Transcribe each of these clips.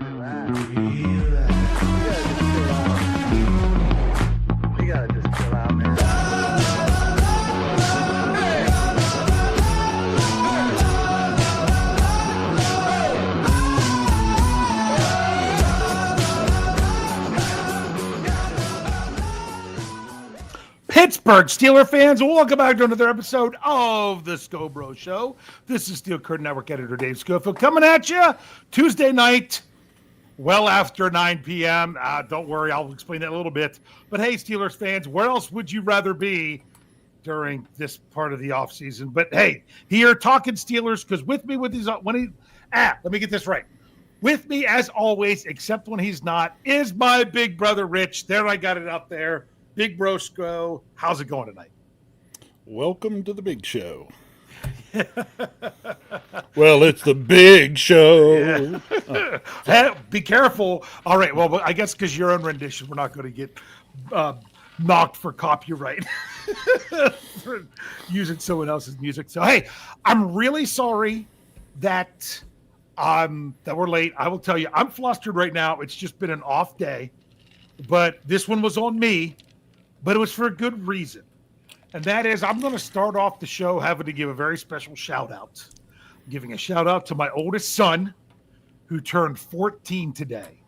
Relax. You gotta just chill out, man. Pittsburgh Steeler fans, welcome back to another episode of the Scho Bro Show. This is Steel Curtain Network editor Dave Schofield coming at you Tuesday night, well after 9 p.m. Don't worry, I'll explain that a little bit. But hey, Steelers fans, where else would you rather be during this part of the offseason? But hey, here talking Steelers, because with me let me get this right. With me, as always, except when he's not, is my big brother Rich. There, I got it out there. Big Bro Scho, how's it going tonight? Welcome to the big show. Well, it's the big show. Yeah. Hey, be careful. All right, well, I guess because your own rendition, we're not going to get knocked for copyright for using someone else's music. So, hey, I'm really sorry that we're late. I will tell you, I'm flustered right now. It's just been an off day, but this one was on me. But it was for a good reason. And that is, I'm going to start off the show having to give a very special shout out. I'm giving a shout out to my oldest son, who turned 14 today.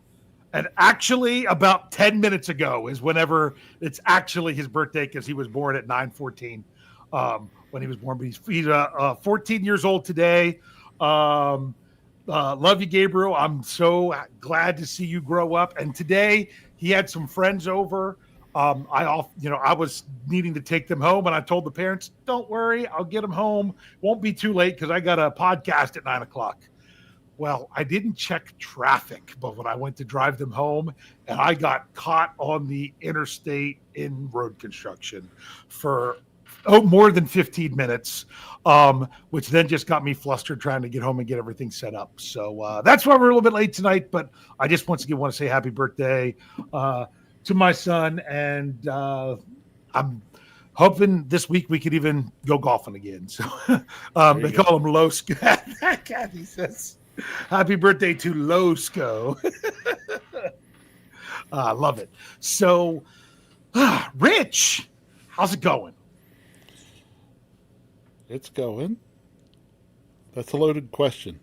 And actually, about 10 minutes ago is whenever it's actually his birthday, because he was born at 9/14 when he was born. But he's 14 years old today. Love you, Gabriel. I'm so glad to see you grow up. And today, he had some friends over. I was needing to take them home, and I told the parents, don't worry, I'll get them home. Won't be too late because I got a podcast at 9:00. Well, I didn't check traffic, but when I went to drive them home, and I got caught on the interstate in road construction for more than 15 minutes, which then just got me flustered trying to get home and get everything set up. So that's why we're a little bit late tonight, but I just once again want to say happy birthday to my son, and I'm hoping this week we could even go golfing again. So they call him Low Scho. Kathy says, happy birthday to Low Scho. I love it. So, Rich, how's it going? It's going. That's a loaded question.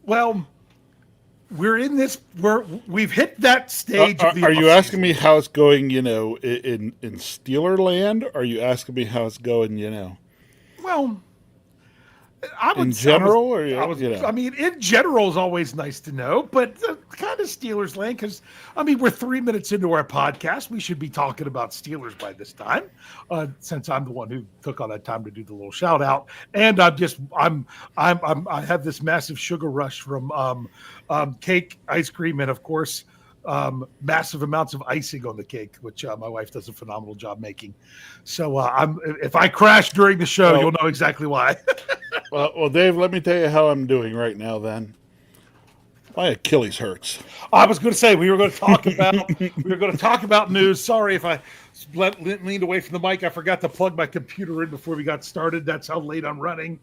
Well, we've hit that stage. Are you asking me how it's going, in Steeler land? Or are you asking me how it's going, Well, I would in general, in general is always nice to know, but kind of Steelers land, because we're 3 minutes into our podcast. We should be talking about Steelers by this time, since I'm the one who took all that time to do the little shout out, and I have this massive sugar rush from cake, ice cream, and of course massive amounts of icing on the cake, which my wife does a phenomenal job making. So if I crash during the show, you'll know exactly why. Well, Dave, let me tell you how I'm doing right now. Then my Achilles hurts. I was going to say we were going to talk about news. Sorry if I leaned away from the mic. I forgot to plug my computer in before we got started. That's how late I'm running,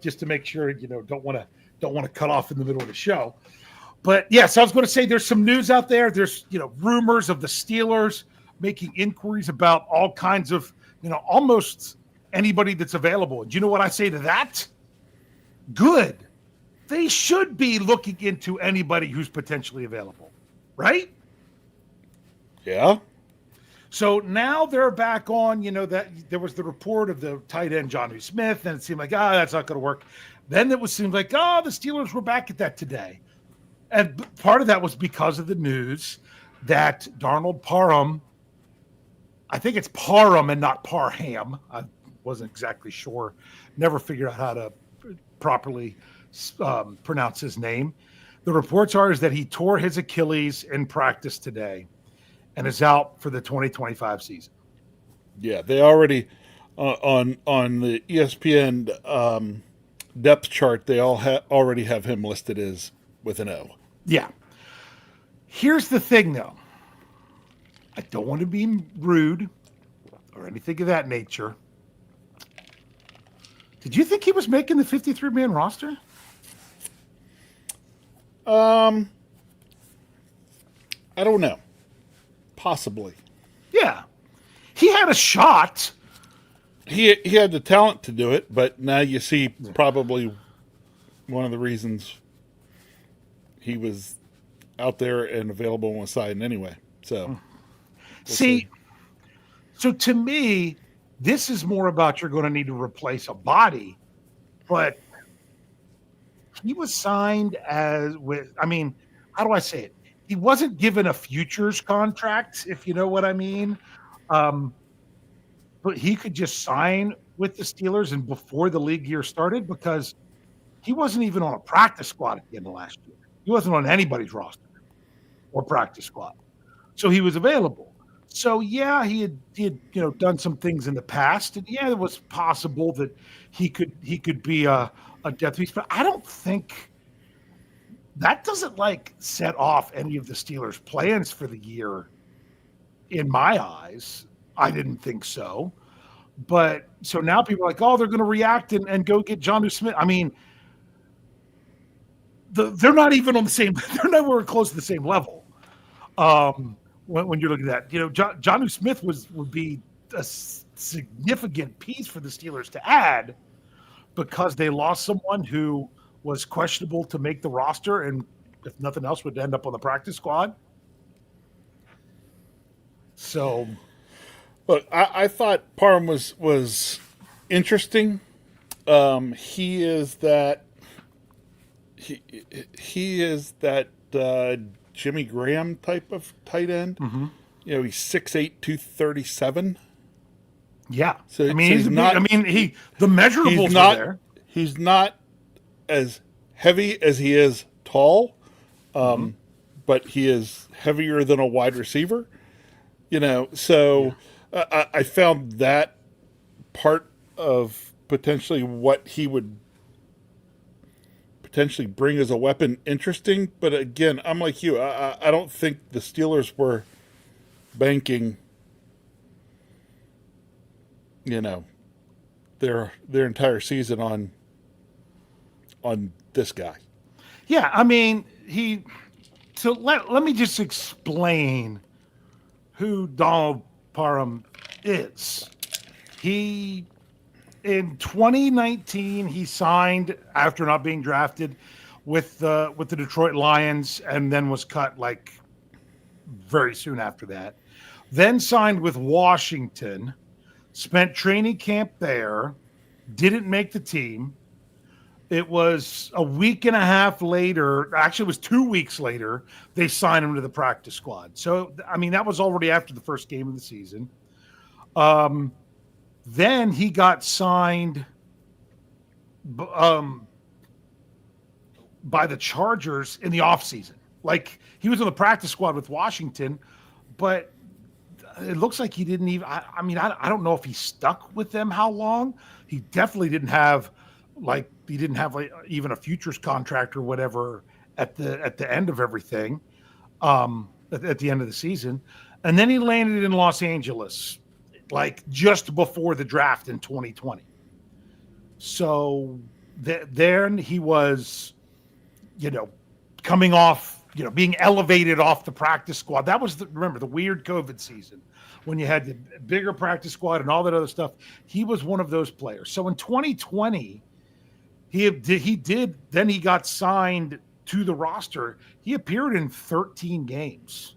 just to make sure don't want to cut off in the middle of the show. But yes, I was going to say there's some news out there. There's rumors of the Steelers making inquiries about all kinds of almost anybody that's available. And you know what I say to that? Good. They should be looking into anybody who's potentially available, right? Yeah. So now they're back on, that there was the report of the tight end Jonnu Smith, and it seemed like, that's not going to work. Then it seemed like, the Steelers were back at that today. And part of that was because of the news that Darnold Parham, I think it's Parham and not Parham. I wasn't exactly sure. Never figured out how to properly pronounce his name. The reports are that he tore his Achilles in practice today and is out for the 2025 season. Yeah, they already on the ESPN depth chart. They already have him listed as with an O. Yeah. Here's the thing, though. I don't want to be rude or anything of that nature. Did you think he was making the 53-man roster? Um, I don't know. Possibly. Yeah. He had a shot. He had the talent to do it, but now you see probably one of the reasons he was out there and available on the side anyway. So, we'll See, so to me, this is more about you're going to need to replace a body, but he was signed as with, I mean, how do I say it? He wasn't given a futures contract, if you know what I mean. Um, but he could just sign with the Steelers and before the league year started because he wasn't even on a practice squad at the end of last year. He wasn't on anybody's roster or practice squad. So he was available. So yeah, he had done some things in the past, and yeah, it was possible that he could be a death piece. But I don't think that doesn't like set off any of the Steelers' plans for the year. In my eyes, I didn't think so. But so now people are like, oh, they're going to react and go get Jonnu Smith. I mean, they're not even on the same. They're nowhere close to the same level. When you're looking at that, Jonnu Smith would be a significant piece for the Steelers to add because they lost someone who was questionable to make the roster, and if nothing else, would end up on the practice squad. So, look, I thought Parham was interesting. He is that Jimmy Graham type of tight end. mm-hmm. He's 6'8", 237. Yeah. So I mean, he's not. the measurables He's not. are there. He's not as heavy as he is tall, but he is heavier than a wide receiver. So I found that part of potentially what he would potentially bring as a weapon interesting. But again, I'm like you. I don't think the Steelers were banking, their entire season on this guy. Yeah, I mean, so let me just explain who Donald Parham is. He in 2019 he signed after not being drafted with the Detroit Lions and then was cut like very soon after that. Then signed with Washington, spent training camp there, didn't make the team. It was a week and a half later, actually it was 2 weeks later, they signed him to the practice squad. So, I mean, that was already after the first game of the season. Then he got signed by the Chargers in the offseason. Like, he was on the practice squad with Washington, but it looks like he didn't even, I don't know if he stuck with them how long. He definitely didn't have even a futures contract or whatever at the end of everything, at the end of the season. And then he landed in Los Angeles, like just before the draft in 2020. So then he was, coming off, being elevated off the practice squad. That was remember the weird COVID season when you had the bigger practice squad and all that other stuff. He was one of those players. So in 2020, then he got signed to the roster. He appeared in 13 games,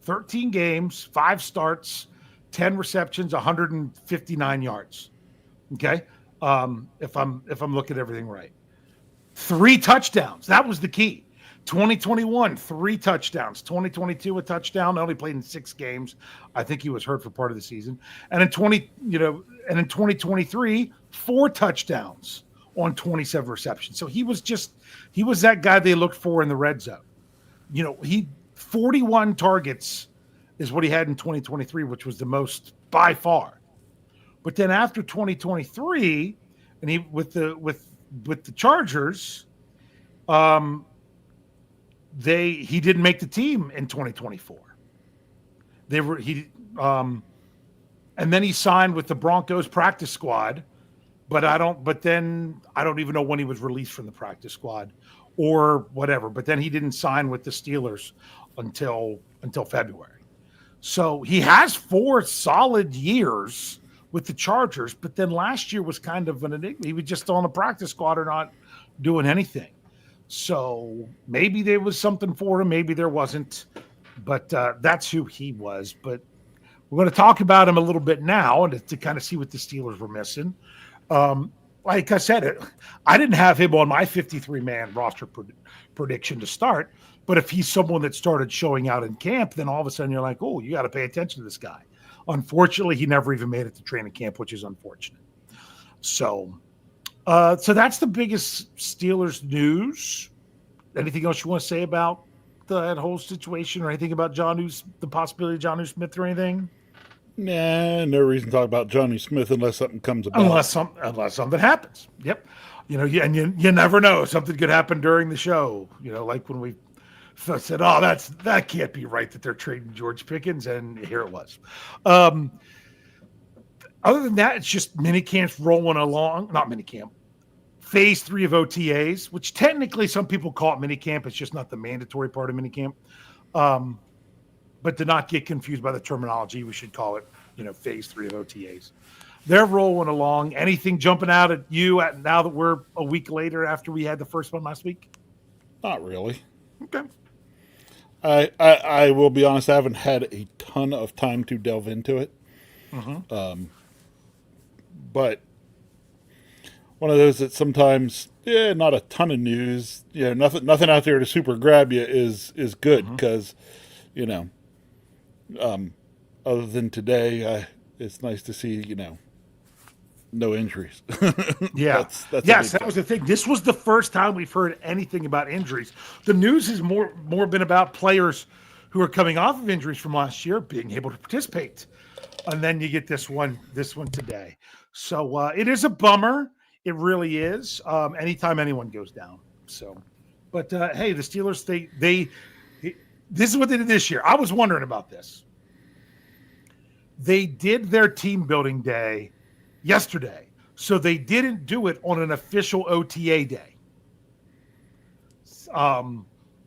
5 starts, 10 receptions, 159 yards. Okay. If I'm looking at everything right, 3 touchdowns. That was the key. 2021, 3 touchdowns. 2022, a touchdown. Only played in 6 games. I think he was hurt for part of the season. And in 2023, 4 touchdowns on 27 receptions. So he was that guy they looked for in the red zone. 41 targets is what he had in 2023, which was the most by far. But then after 2023, and he with the Chargers, he didn't make the team in 2024. And then he signed with the Broncos practice squad but I don't. But then I don't even know when he was released from the practice squad, or whatever. But then he didn't sign with the Steelers until February. So he has 4 solid years with the Chargers, but then last year was kind of an enigma. He was just on the practice squad or not doing anything. So maybe there was something for him, maybe there wasn't, but that's who he was. But we're going to talk about him a little bit now and to kind of see what the Steelers were missing. Like I said, I didn't have him on my 53-man roster prediction to start, but if he's someone that started showing out in camp, then all of a sudden you're like, oh, you got to pay attention to this guy. Unfortunately, he never even made it to training camp, which is unfortunate. So that's the biggest Steelers news. Anything else you want to say about that whole situation, or anything about the possibility of Jonnu Smith or anything? Nah, no reason to talk about Johnny Smith unless something comes about. Unless something happens. Yep. You never know. Something could happen during the show. Like when we said, "Oh, that can't be right that they're trading George Pickens," and here it was. Other than that, it's just minicamps rolling along. Not minicamp. Phase 3 of OTAs, which technically some people call it minicamp. It's just not the mandatory part of minicamp. But to not get confused by the terminology, we should call it, phase 3 of OTAs. They're rolling along. Anything jumping out at you now that we're a week later after we had the first one last week? Not really. Okay. I will be honest, I haven't had a ton of time to delve into it. Mm-hmm. But one of those that sometimes, not a ton of news, nothing out there to super grab you is good because, other than today, it's nice to see, no injuries. Yeah. Yes, that was the thing. This was the first time we've heard anything about injuries. The news has more been about players who are coming off of injuries from last year being able to participate. And then you get this one today. So it is a bummer. It really is. Anytime anyone goes down. So, but hey, the Steelers, this is what they did this year. I was wondering about this. They did their team building day yesterday, so they didn't do it on an official OTA day.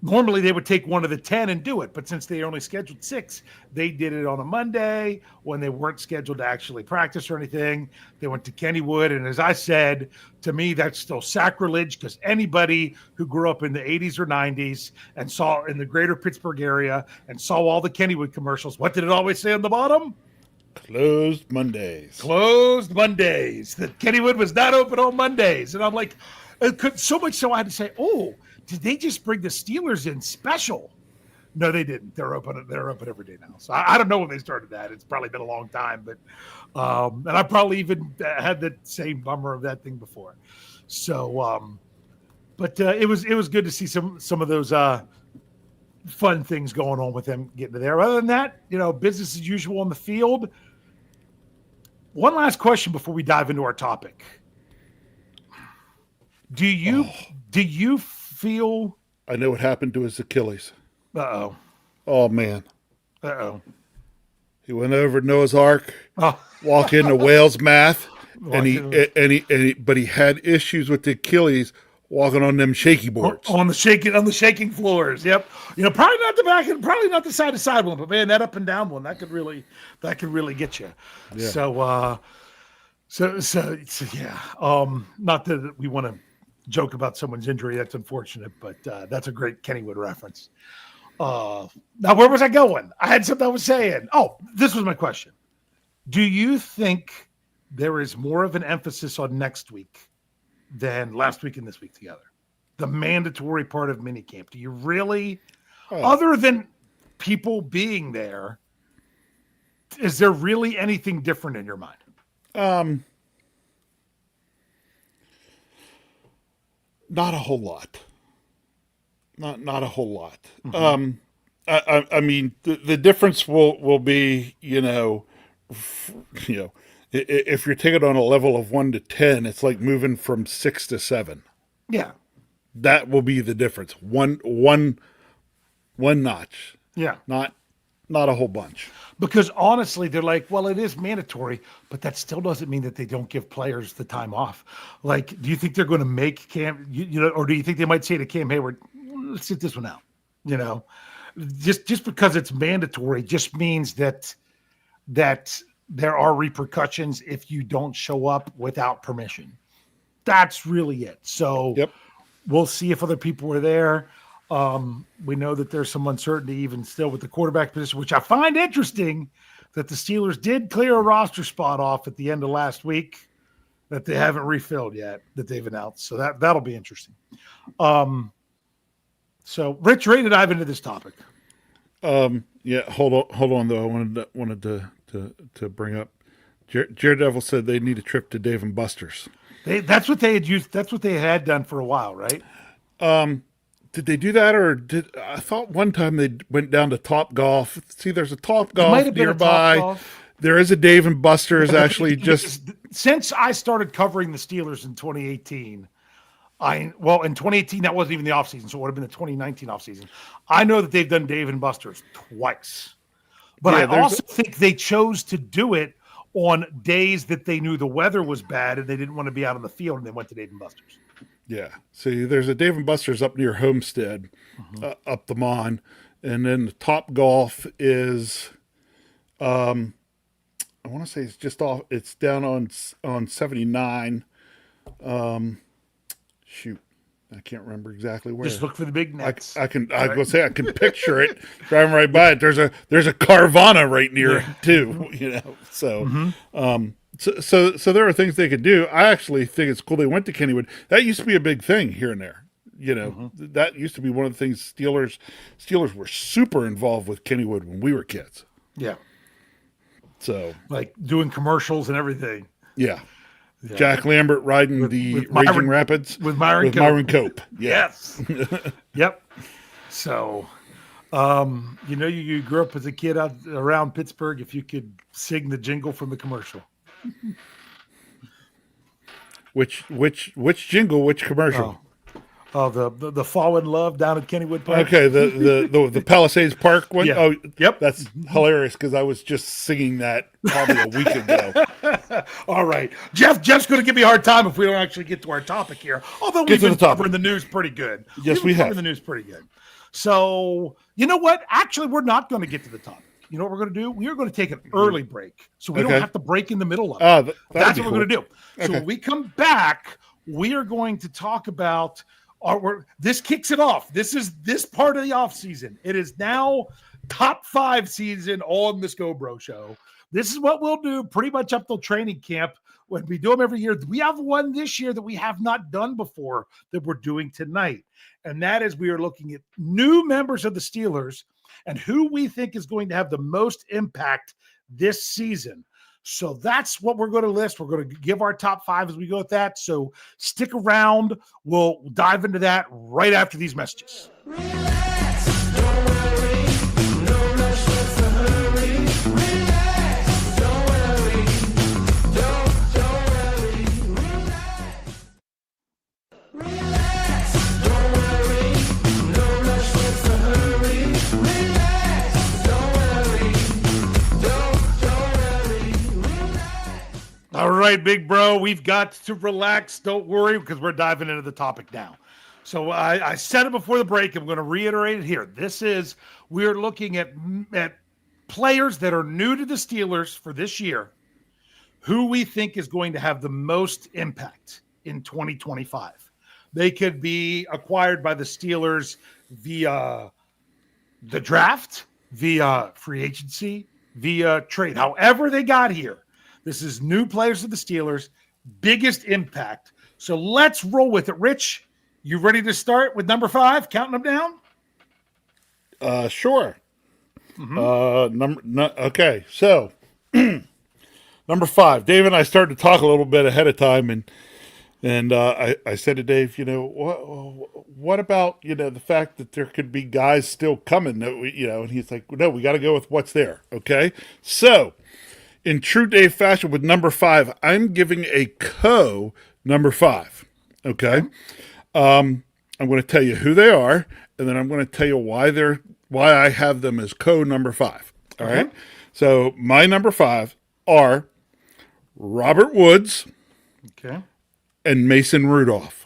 Normally they would take one of the 10 and do it, but since they only scheduled 6, they did it on a Monday when they weren't scheduled to actually practice or anything. They went to Kennywood, and as I said, to me that's still sacrilege because anybody who grew up in the 80s or 90s and saw in the greater Pittsburgh area and saw all the Kennywood commercials, what did it always say on the bottom? Closed Mondays. Closed Mondays. That Kennywood was not open on Mondays. And I'm like, so much so I had to say, oh, did they just bring the Steelers in special? No, they didn't. They're open every day now. So I don't know when they started that. It's probably been a long time, but and I probably even had the same bummer of that thing before. So, but it was good to see some of those fun things going on with them getting to there. Other than that, business as usual on the field. One last question before we dive into our topic. Do you feel? I know what happened to his Achilles. Uh-oh. Oh man. Uh-oh. He went over to Noah's Ark, Oh. walk into Wales math, but he had issues with the Achilles walking on them shaky boards. On the shaking floors. Yep. Probably not the back and probably not the side to side one, but man, that up and down one, that could really get you. Yeah. So yeah. Not that we want to joke about someone's injury. That's unfortunate, but that's a great Kennywood reference. Now where was I going? I had something I was saying. Oh, this was my question. Do you think there is more of an emphasis on next week than last week and this week together? The mandatory part of minicamp. Do you really, other than people being there, is there really anything different in your mind? Not a whole lot. Not a whole lot. Mm-hmm. I mean, the difference will be, if you're taking on a level of 1 to 10, it's like moving from 6 to 7. Yeah. That will be the difference. One notch. Yeah. Not not a whole bunch. Because honestly, they're like, well, it is mandatory, but that still doesn't mean that they don't give players the time off. Like, do you think they're going to make Cam, or do you think they might say to Cam Hayward, let's sit this one out? Just because it's mandatory just means that there are repercussions if you don't show up without permission. That's really it. So we'll see if other people are there. We know that there's some uncertainty even still with the quarterback position, which I find interesting that the Steelers did clear a roster spot off at the end of last week that they haven't refilled yet, that they've announced. So that'll be interesting. So Rich, ready to dive into this topic? Yeah, hold on though. I wanted to bring up Jared Devil said they need a trip to Dave and Buster's. That's what they had used. That's what they had done for a while, right? Did they do that, or I thought one time they went down to Top Golf? See, there's a Top Golf nearby. There is a Dave and Buster's actually. Just since I started covering the Steelers in 2018, in 2018 that wasn't even the offseason, so it would have been the 2019 offseason. I know that they've done Dave and Buster's twice, but I also think they chose to do it on days that they knew the weather was bad and they didn't want to be out on the field, and they went to Dave and Buster's. Yeah. See, there's a Dave & Buster's up near Homestead, up the Mon. And then the Top Golf is, I want to say it's just off, it's down on 79. Shoot. I can't remember exactly where. Just look for the big nets. I can picture it driving right by it. There's a Carvana right near it too, So, So there are things they could do. I actually think it's cool they went to Kennywood. That used to be a big thing here and there. That used to be one of the things Steelers were super involved with Kennywood when we were kids. Yeah. So like doing commercials and everything. Yeah. Jack Lambert riding with Raging Rapids with Myron Cope. Yeah. Yes. Yep. So, you grew up as a kid out around Pittsburgh. If you could sing the jingle from the commercial. Which jingle? Which commercial? Oh, the Fall in Love down at Kennywood Park. Okay, the Palisades Park one. Yeah. Oh, yep, that's hilarious because I was just singing that probably a week ago. All right, Jeff's going to give me a hard time if we don't actually get to our topic here. Although we've been covering the news pretty good. Yes, we have. The news pretty good. So you know what? Actually, we're not going to get to the topic. You know what we're going to do? We are going to take an early break, so we don't have to break in the middle of it. That's what we're going to do. So when we come back, we are going to talk about this kicks it off. This is this part of the off season. It is now top 5 season on the Scho Bro Show. This is what we'll do pretty much up till training camp. When we do them every year, we have one this year that we have not done before that we're doing tonight. And that is we are looking at new members of the Steelers and who we think is going to have the most impact this season. So that's what we're going to list. We're going to give our top 5 as we go with that. So stick around. We'll dive into that right after these messages. Relax, don't worry, no rush, what's the hurry? Relax, don't worry, don't worry, relax. Relax, don't worry, no rush, what's the hurry? Relax, don't worry, don't worry, relax. All right, big bro, we've got to relax. Don't worry, because we're diving into the topic now. So I said it before the break. I'm going to reiterate it here. We're looking at players that are new to the Steelers for this year, who we think is going to have the most impact in 2025. They could be acquired by the Steelers via the draft, via free agency, via trade. However they got here, this is new players of the Steelers, biggest impact. So let's roll with it. Rich, you ready to start with number 5, counting them down? Sure. Okay, so number 5. Dave and I started to talk a little bit ahead of time, and I said to Dave, what about the fact that there could be guys still coming that and he's like, no, we got to go with what's there. Okay, so in true Dave fashion, with number 5, I'm giving a number 5. Okay. I'm going to tell you who they are, and then I'm going to tell you why I have them as number 5. All right. So my number 5 are Robert Woods Okay. and Mason Rudolph.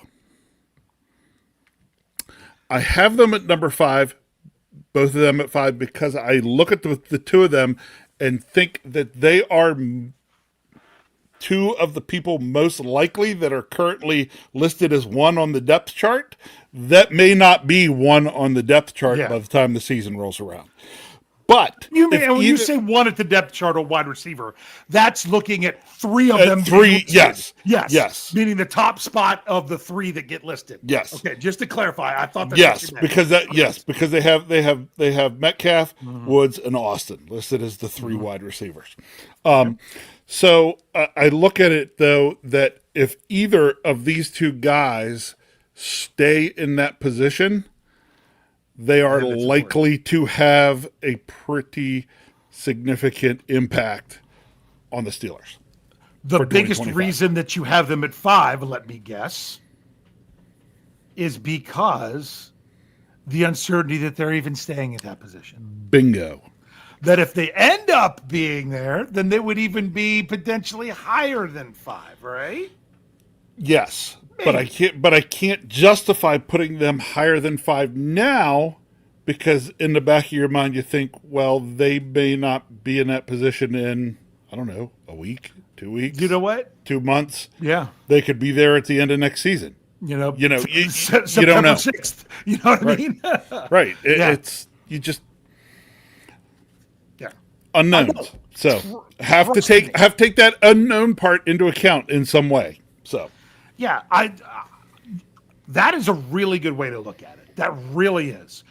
I have them at number 5, both of them at 5, because I look at the two of them and think that they are two of the people most likely that are currently listed as 1 on the depth chart that may not be 1 on the depth chart Yeah. by the time the season rolls around. But You mean if when you either- say 1 at the depth chart or wide receiver, that's looking at 3 of them. 3, being listed. yes. Yes. Yes. Meaning the top spot of the 3 that get listed. Yes. Okay, just to clarify, I thought that's Yes, what you meant. because they have Metcalf, Woods, and Austin listed as the 3 wide receivers. So I look at it though that if either of these 2 guys stay in that position, they are likely to have a pretty significant impact on the Steelers. The for biggest 2025. reason that you have them at 5, let me guess, is because the uncertainty that they're even staying at that position. Bingo. That if they end up being there, then they would even be potentially higher than 5, right? Yes, but I can't justify putting them higher than 5 now because in the back of your mind you think, well, they may not be in that position in, I don't know, a week, 2 weeks. You know what? 2 months. Yeah. They could be there at the end of next season. You know, You September don't know. 6th. You know what I mean? Right. Yeah. It's you just Yeah. unknowns. So have to Trust take me. that unknown part into account in some way. So Yeah, that is a really good way to look at it. That really is.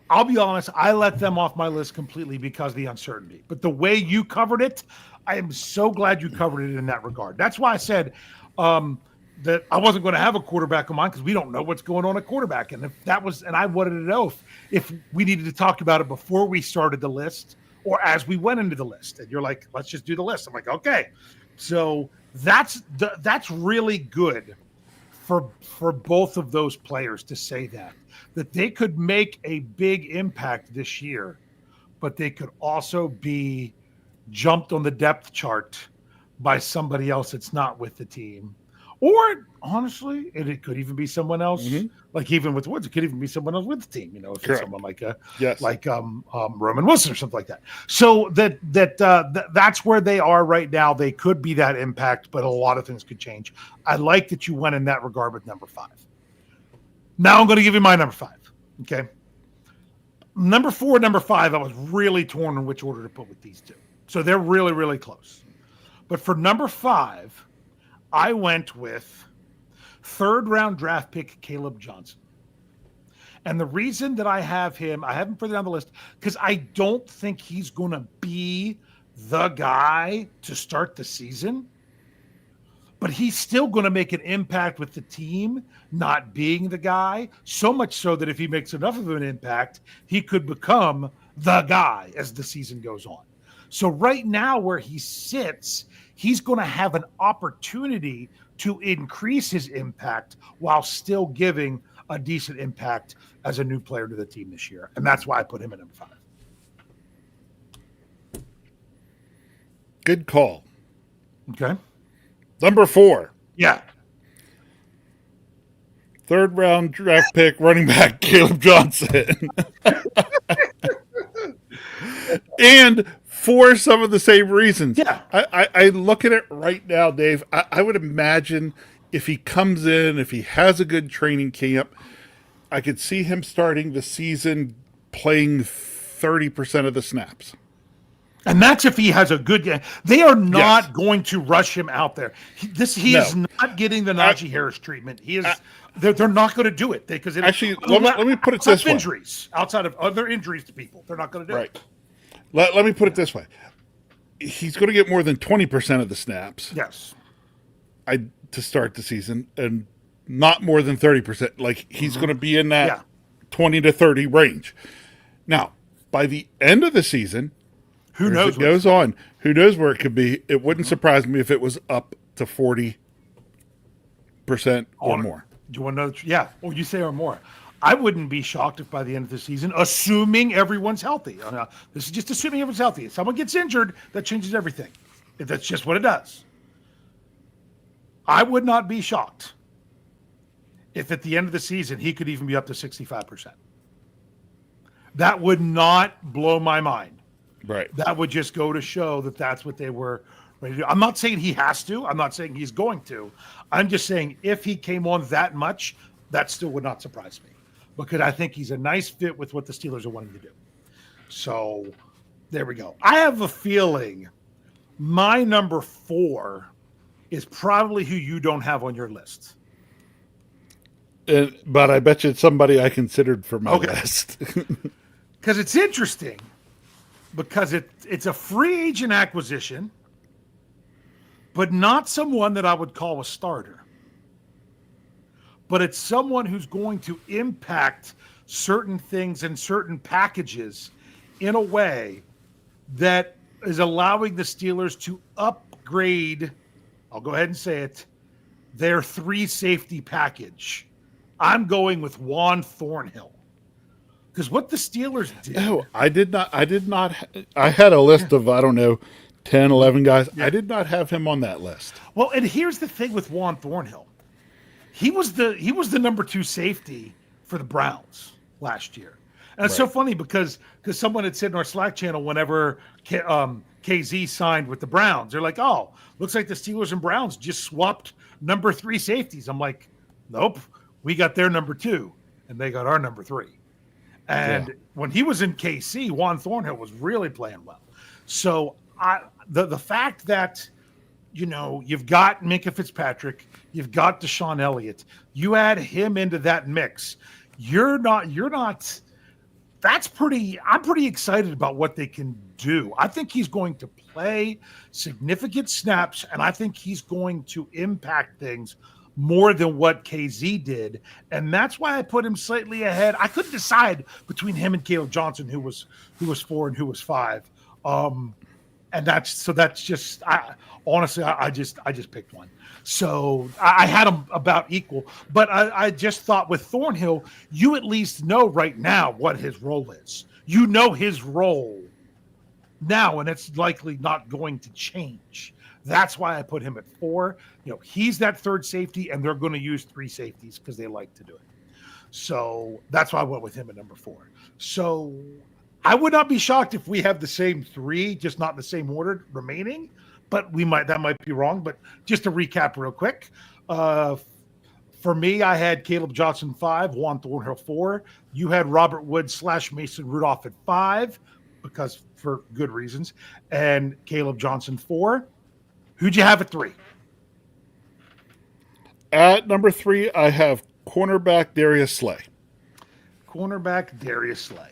I'll be honest, I let them off my list completely because of the uncertainty. But the way you covered it, I am so glad you covered it in that regard. That's why I said that I wasn't going to have a quarterback of mine because we don't know what's going on at quarterback. And if that was, and I wanted to know if we needed to talk about it before we started the list or as we went into the list. And you're like, let's just do the list. I'm like, okay. So that's really good for both of those players to say that they could make a big impact this year, but they could also be jumped on the depth chart by somebody else that's not with the team. Or honestly, it could even be someone else. Like even with Woods, it could even be someone else with the team. You know, if it's Correct. someone like Yes. Roman Wilson or something like that. So that's where they are right now. They could be that impact, but a lot of things could change. I like that you went in that regard with number 5. Now I'm going to give you my number 5. Okay. Number 4, number 5, I was really torn on which order to put with these 2. So they're really, really close. But for number 5, I went with 3rd round draft pick Caleb Johnson. And the reason that I haven't further down the list, because I don't think he's going to be the guy to start the season. But he's still going to make an impact with the team, not being the guy. So much so that if he makes enough of an impact, he could become the guy as the season goes on. So right now where he sits, he's going to have an opportunity to increase his impact while still giving a decent impact as a new player to the team this year. And that's why I put him at number 5. good call. Okay. Number 4. Yeah. 3rd round draft pick running back Caleb Johnson. And for some of the same reasons. Yeah. I look at it right now, Dave. I would imagine if he comes in, if he has a good training camp, I could see him starting the season playing 30% of the snaps. And that's if he has a good game. They are not Yes. going to rush him out there. He No. is not getting the Najee Harris treatment. He is. They're not going to do it because Actually, let me put it outside this of way. injuries, outside of other injuries to people, they're not going to do Right. it. Let me put it this way. He's going to get more than 20% of the snaps Yes. to start the season and not more than 30%. Like he's going to be in that Yeah. 20 to 30 range. Now, by the end of the season, Who as knows? it goes on, who knows where it could be. It wouldn't surprise me if it was up to 40% or more. Do you want to know? Yeah. Well, you say or more. I wouldn't be shocked if by the end of the season, assuming everyone's healthy. This is just assuming everyone's healthy. If someone gets injured, that changes everything. That's just what it does. I would not be shocked if at the end of the season he could even be up to 65%. That would not blow my mind. Right. That would just go to show that that's what they were ready to do. I'm not saying he has to. I'm not saying he's going to. I'm just saying if he came on that much, that still would not surprise me, because I think he's a nice fit with what the Steelers are wanting to do. So there we go. I have a feeling my number 4 is probably who you don't have on your list. But I bet you it's somebody I considered for my list. Because it's interesting, because it's a free agent acquisition, but not someone that I would call a starter. But it's someone who's going to impact certain things and certain packages in a way that is allowing the Steelers to upgrade, I'll go ahead and say it, their 3 safety package. I'm going with Juan Thornhill. Because what the Steelers did. Oh, I did not. I had a list of, I don't know, 10, 11 guys. Yeah. I did not have him on that list. Well, and here's the thing with Juan Thornhill. He was the number 2 safety for the Browns last year. And it's so funny because someone had said in our Slack channel whenever KZ signed with the Browns, they're like, oh, looks like the Steelers and Browns just swapped number 3 safeties. I'm like, nope, we got their number 2 and they got our number 3. And when he was in KC, Juan Thornhill was really playing well. So the fact that, you know, you've got Minkah Fitzpatrick, you've got Deshaun Elliott, you add him into that mix, I'm pretty excited about what they can do. I think he's going to play significant snaps, and I think he's going to impact things more than what KZ did. And that's why I put him slightly ahead. I couldn't decide between him and Caleb Johnson, who was 4 and who was 5. And that's just, I just picked one. So I had them about equal, but I just thought with Thornhill, you at least know right now what his role is. You know his role now, and it's likely not going to change. That's why I put him at 4. You know, he's that 3rd safety, and they're going to use 3 safeties because they like to do it. So that's why I went with him at number 4. So I would not be shocked if we have the same 3, just not in the same order remaining, but that might be wrong. But just to recap real quick, for me, I had Caleb Johnson 5, Juan Thornhill 4. You had Robert Woods / Mason Rudolph at 5, because for good reasons, and Caleb Johnson 4. Who'd you have at 3? At number 3, I have cornerback Darius Slay. Cornerback Darius Slay.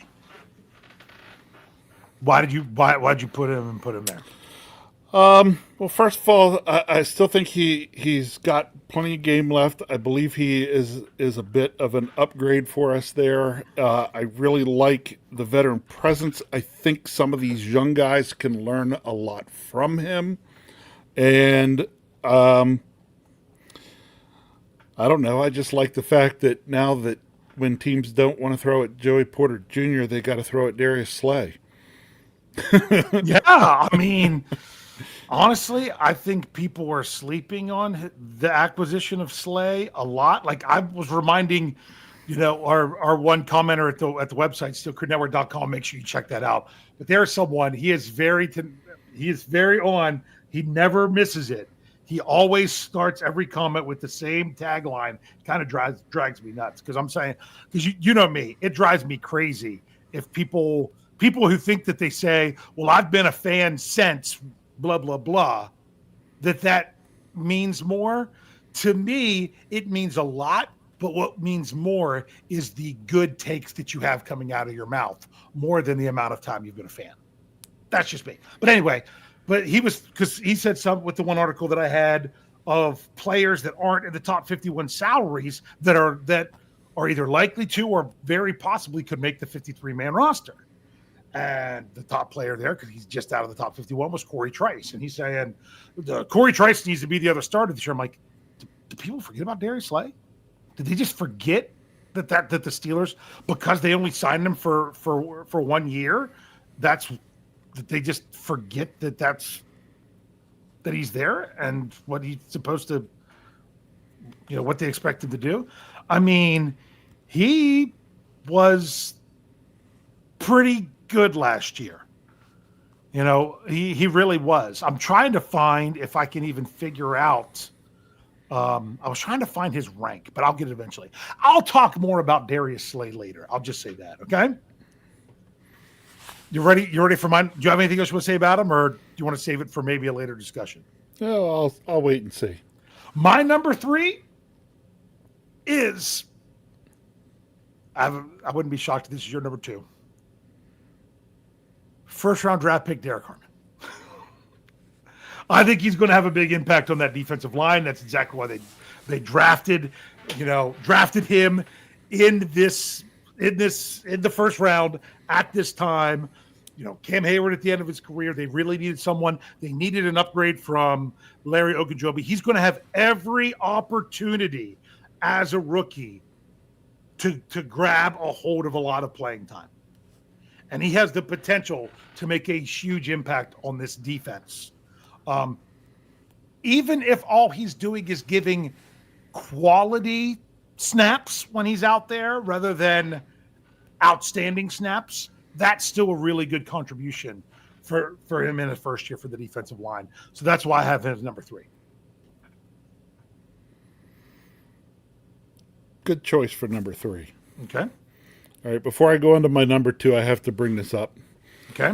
Why'd you put him there? Well, first of all, I still think he's got plenty of game left. I believe he is a bit of an upgrade for us there. I really like the veteran presence. I think some of these young guys can learn a lot from him. And I don't know. I just like the fact that now that when teams don't want to throw at Joey Porter Jr., they got to throw at Darius Slay. Yeah, I mean, honestly, I think people are sleeping on the acquisition of Slay a lot. Like I was reminding, you know, our one commenter at the website, steelcrewnetwork.com. Make sure you check that out. But there's someone, he is very on. He never misses it. He always starts every comment with the same tagline. Kind of drags me nuts because I'm saying, because you know me, it drives me crazy if people who think that they say, well, I've been a fan since blah, blah, blah, that means more. To me, it means a lot, but what means more is the good takes that you have coming out of your mouth more than the amount of time you've been a fan. That's just me. But anyway, because he said something with the one article that I had of players that aren't in the top 51 salaries that are either likely to or very possibly could make the 53-man roster. And the top player there, because he's just out of the top 51, was Corey Trice. And he's saying, Corey Trice needs to be the other starter this year. I'm like, do people forget about Darius Slay? Did they just forget that the Steelers, because they only signed him for 1 year, that they just forget that he's there and what he's supposed to, what they expect him to do. I mean, he was pretty good last year. He really was. I'm trying to find if I can even figure out. I was trying to find his rank, but I'll get it eventually. I'll talk more about Darius Slay later. I'll just say that. Okay. You ready? You ready for mine? Do you have anything else you want to say about him, or do you want to save it for maybe a later discussion? No, I'll wait and see. My number 3 is. I wouldn't be shocked if this is your number 2. First round draft pick, Derek Harmon. I think he's going to have a big impact on that defensive line. That's exactly why they drafted him in the first round at this time. Cam Hayward at the end of his career, they really needed someone. They needed an upgrade from Larry Ogunjobi. He's going to have every opportunity as a rookie to grab a hold of a lot of playing time. And he has the potential to make a huge impact on this defense. Even if all he's doing is giving quality snaps when he's out there rather than outstanding snaps, that's still a really good contribution for him in his first year for the defensive line. So that's why I have him as number 3. Good choice for number 3. Okay. All right, before I go on to my number 2, I have to bring this up. Okay.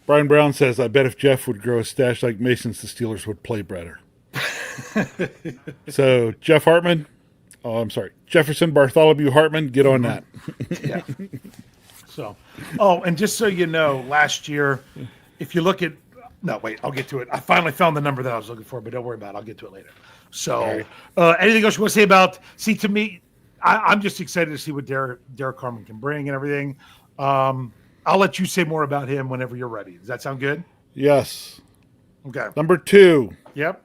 Brian Brown says, I bet if Jeff would grow a stash like Mason's, the Steelers would play better. So, Jeff Hartman, Jefferson Bartholomew Hartman, get on that. Yeah. So, and just so you know, last year, if you look at, I'll get to it. I finally found the number that I was looking for, but don't worry about it. I'll get to it later. So, anything else you want to say about, to me, I'm just excited to see what Derek Harmon can bring and everything. I'll let you say more about him whenever you're ready. Does that sound good? Yes. Okay. Number 2. Yep.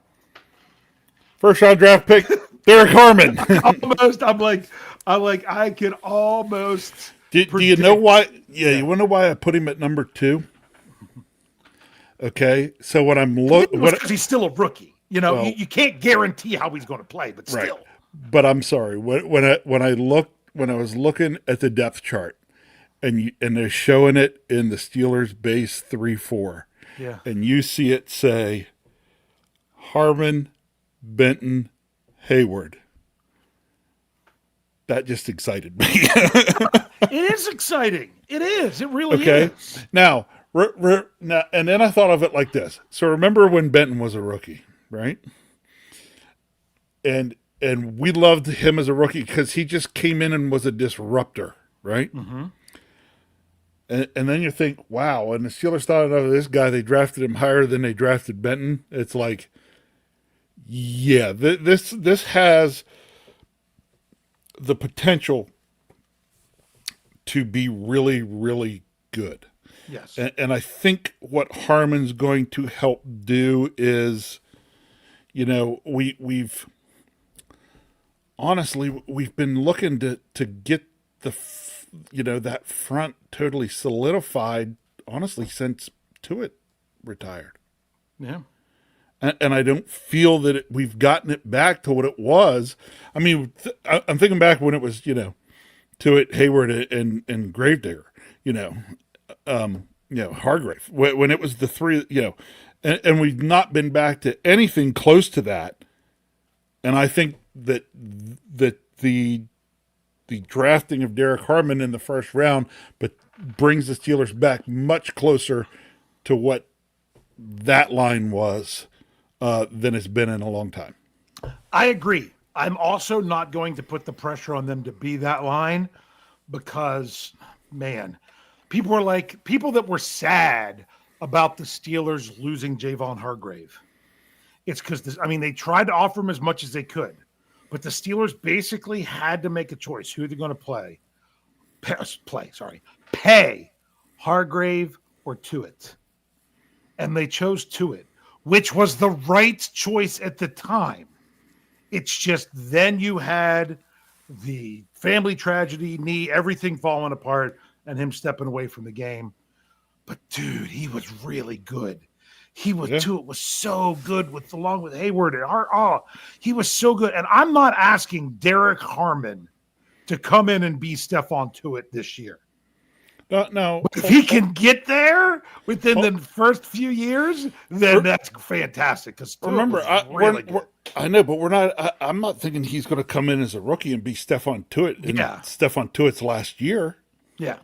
First round draft pick, Derek Harmon. Almost. I can almost. Do you know why? Yeah, you want to know why I put him at number 2? Okay. So when I'm looking, because he's still a rookie. You can't guarantee how he's going to play, but still. Right. But I'm sorry. When I was looking at the depth chart, and they're showing it in the Steelers base 3-4. Yeah. And you see it say Harmon, Benton, Hayward. That just excited me. It is exciting. It is. It really is. Now, and then I thought of it like this. So remember when Benton was a rookie, right? And we loved him as a rookie because he just came in and was a disruptor, right? Mm-hmm. And then you think, wow, and the Steelers thought of this guy, they drafted him higher than they drafted Benton. It's like, yeah, this has the potential to be really, really good. Yes. And I think what Harmon's going to help do is, we've been looking to get that front totally solidified, honestly, since Tuitt retired. Yeah. And I don't feel that we've gotten it back to what it was. I mean, I'm thinking back when it was, Tuitt, Hayward, and Gravedigger, Hargrave, when it was the 3, and we've not been back to anything close to that. And I think that the drafting of Derek Harmon in the first round, but brings the Steelers back much closer to what that line was than it's been in a long time. I agree. I'm also not going to put the pressure on them to be that line because, man, people that were sad about the Steelers losing Javon Hargrave. It's because, they tried to offer him as much as they could. But the Steelers basically had to make a choice. Who they're going to pay Hargrave or Tuitt. And they chose Tuitt, which was the right choice at the time. It's just then you had the family tragedy, knee, everything falling apart, and him stepping away from the game. But dude, he was really good. He was Yeah. too. It was so good along with Hayward and Hart. Oh, he was so good. And I'm not asking Derek Harmon to come in and be Stephon Tuitt this year. No. If he can get there within the first few years, then that's fantastic. Because Remember, I know, but we're not. I'm not thinking he's going to come in as a rookie and be Stephon Tuitt in Stephon Tuitt's last year. Yeah,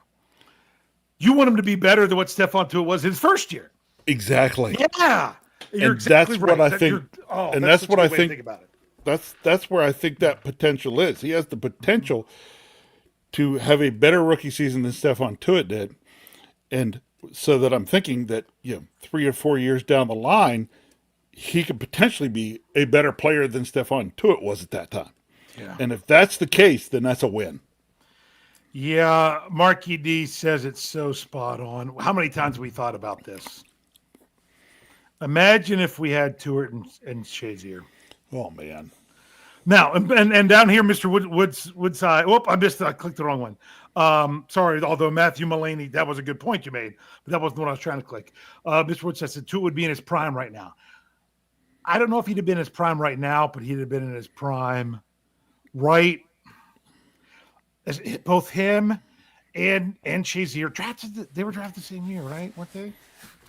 you want him to be better than what Stephon Tuitt was his first year. Exactly. Yeah, you're exactly right. What I think. And that's what I think about it. That's where I think that potential is. He has the potential to have a better rookie season than Stephon Tuitt did, and so that I'm thinking that 3 or 4 years down the line, he could potentially be a better player than Stephon Tuitt was at that time. Yeah. And if that's the case, then that's a win. Yeah, Marky D says it's so spot on. How many times have we thought about this? Imagine if we had Tuitt and Shazier. Oh man. Now and down here, Mr. Woodside. Whoop! I missed. I clicked the wrong one. Sorry. Although Matthew Mullaney, that was a good point you made, but that wasn't what I was trying to click. Mr. Woodside said Tuitt would be in his prime right now. I don't know if he'd have been in his prime right now, but he'd have been in his prime, right? As both him and Shazier drafted. They were drafted the same year, right? Weren't they?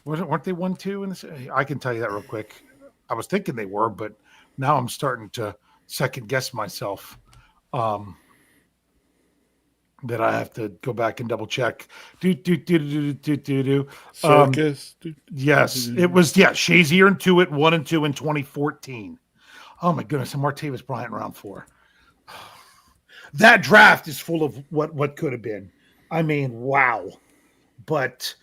Weren't they 1-2 in this? I can tell you that real quick. I was thinking they were, but now I'm starting to second guess myself. That I have to go back and double check. Circus. Yes, it was. Yeah, Shazier and Tuitt 1 and 2 in 2014. Oh my goodness, and Martavis Bryant round 4. That draft is full of what could have been. I mean, wow. But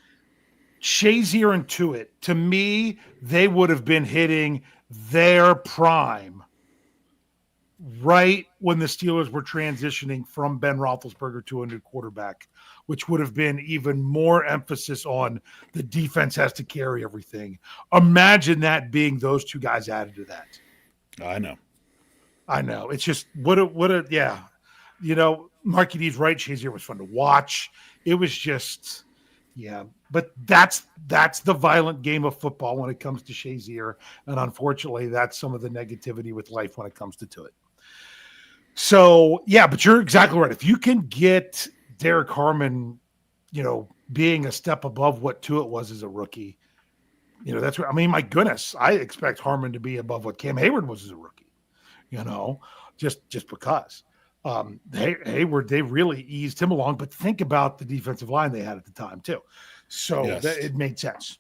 Shazier and Tuitt, to me, they would have been hitting their prime right when the Steelers were transitioning from Ben Roethlisberger to a new quarterback, which would have been even more emphasis on the defense has to carry everything. Imagine that being those two guys added to that. I know. It's just what a yeah. Marky D's right. Shazier was fun to watch. It was just, yeah. But that's the violent game of football when it comes to Shazier, and unfortunately, that's some of the negativity with life when it comes to it. So yeah, but you're exactly right. If you can get Derek Harmon, being a step above what Tuitt was as a rookie, that's what I mean. My goodness, I expect Harmon to be above what Cam Hayward was as a rookie. Just because. Hayward, they really eased him along, but think about the defensive line they had at the time too. So yes. It made sense.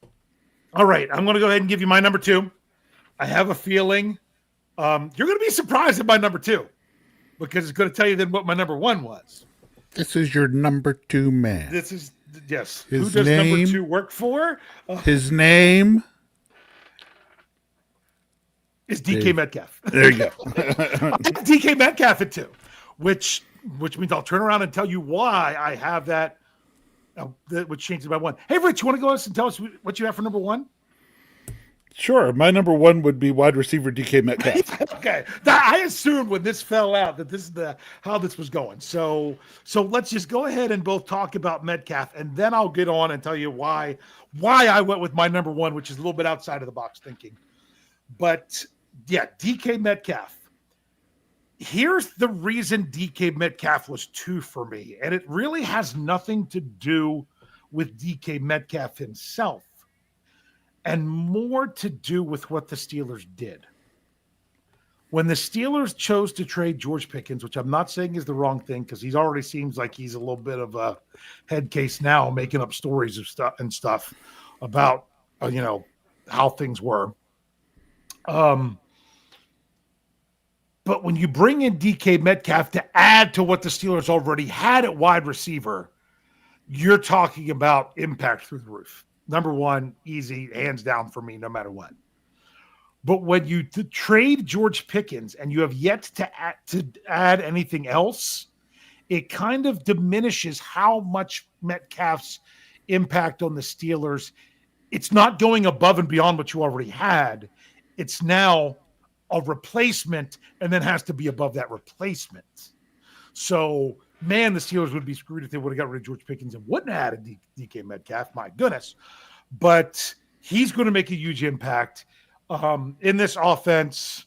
All right, I'm going to go ahead and give you my number 2. I have a feeling you're going to be surprised at my number 2 because it's going to tell you then what my number 1 was. This is your number 2 man. This is, yes. His Who does name, number 2 work for? His name is DK Metcalf. There you go. I have DK Metcalf at 2, which means I'll turn around and tell you why I have that. Which changes by 1. Hey, Rich, you want to go and tell us what you have for number 1? Sure. My number 1 would be wide receiver DK Metcalf. Okay. I assumed when this fell out that this is how this was going. So let's just go ahead and both talk about Metcalf, and then I'll get on and tell you why I went with my number 1, which is a little bit outside of the box thinking. But yeah, DK Metcalf. Here's the reason DK Metcalf was 2 for me, and it really has nothing to do with DK Metcalf himself and more to do with what the Steelers did. When the Steelers chose to trade George Pickens, which I'm not saying is the wrong thing because he already seems like he's a little bit of a head case now, making up stories of stuff about, how things were. But when you bring in DK Metcalf to add to what the Steelers already had at wide receiver, you're talking about impact through the roof. Number 1, easy, hands down for me, no matter what. But when you trade George Pickens and you have yet to add anything else, it kind of diminishes how much Metcalf's impact on the Steelers. It's not going above and beyond what you already had. It's now a replacement and then has to be above that replacement. So, man, the Steelers would be screwed if they would have got rid of George Pickens and wouldn't have added DK Metcalf. My goodness. But he's going to make a huge impact in this offense.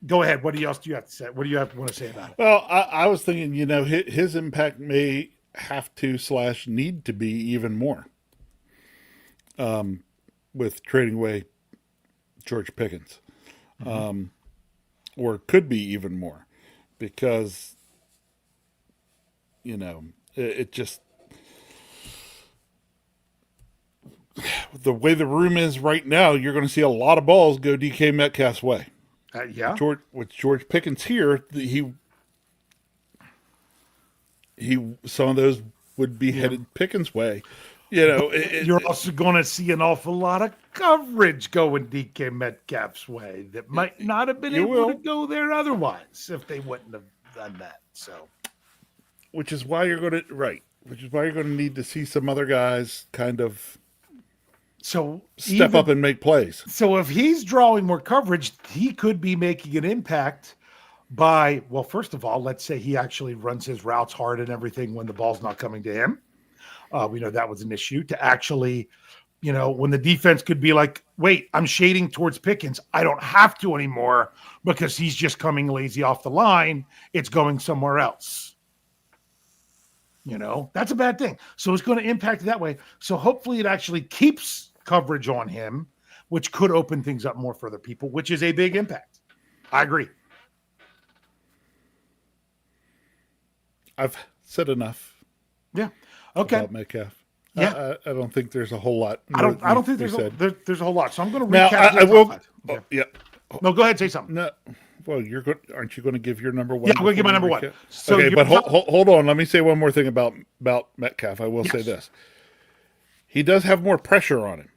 Go ahead. What else do you have to say? What do you want to say about it? Well, I was thinking, his impact may have to / need to be even more with trading away George Pickens. Or could be even more because, it just, the way the room is right now, you're going to see a lot of balls go DK Metcalf's way. Yeah. With George Pickens here, he some of those would be headed Pickens' way. You're also going to see an awful lot of coverage going DK Metcalf's way that might not have been able to go there otherwise if they wouldn't have done that. So, which is why you're going to need to see some other guys kind of step up and make plays. So if he's drawing more coverage, he could be making an impact by, well, first of all, let's say he actually runs his routes hard and everything when the ball's not coming to him. We know that was an issue to actually, when the defense could be like, wait, I'm shading towards Pickens. I don't have to anymore because he's just coming lazy off the line. It's going somewhere else. That's a bad thing. So it's going to impact that way. So hopefully it actually keeps coverage on him, which could open things up more for other people, which is a big impact. I agree. I've said enough. Yeah. Okay. About Metcalf. Yeah. I don't think there's a whole lot. I don't think there's a whole lot. So I'm going to now. recap. I will. Okay. Yeah. No, go ahead. Say something. No. Well, aren't you going to give your number one? Yeah, I'm going to give my number one. So okay, but hold on. Let me say one more thing about Metcalf. I will say this. He does have more pressure on him.